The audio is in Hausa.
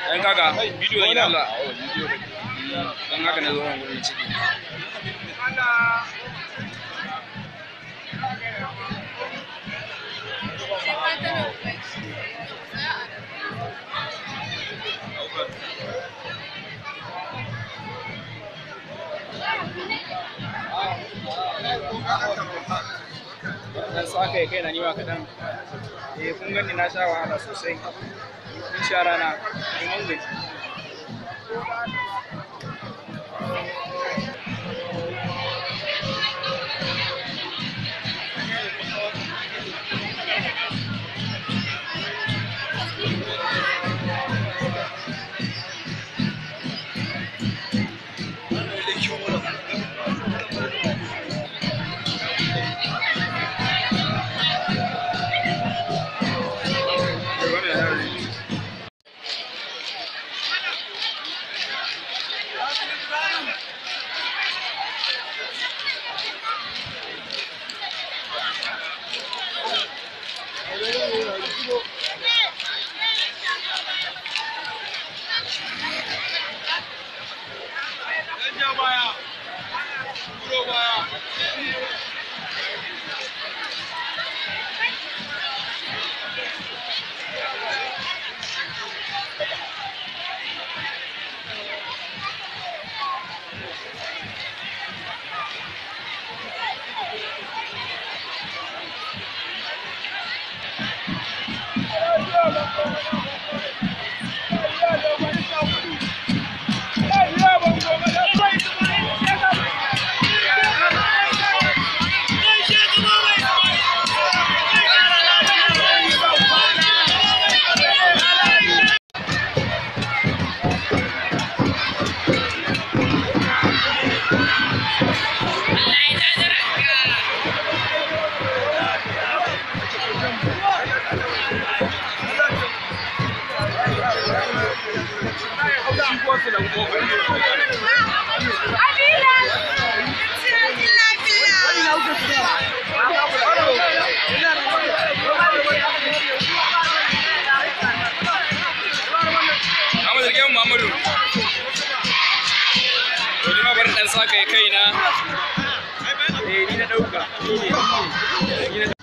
Dan kaga bidiyo ne Allah. Dan haka na zo nan gurin ciki. Dan saka ya kai na niwa kaɗan. Kun gani na sha wahala sosai. Mun sha rana. Mun gaji. Muhammadu. Wani ma bari dan saka ya kaina. Ni na dauka. Ni na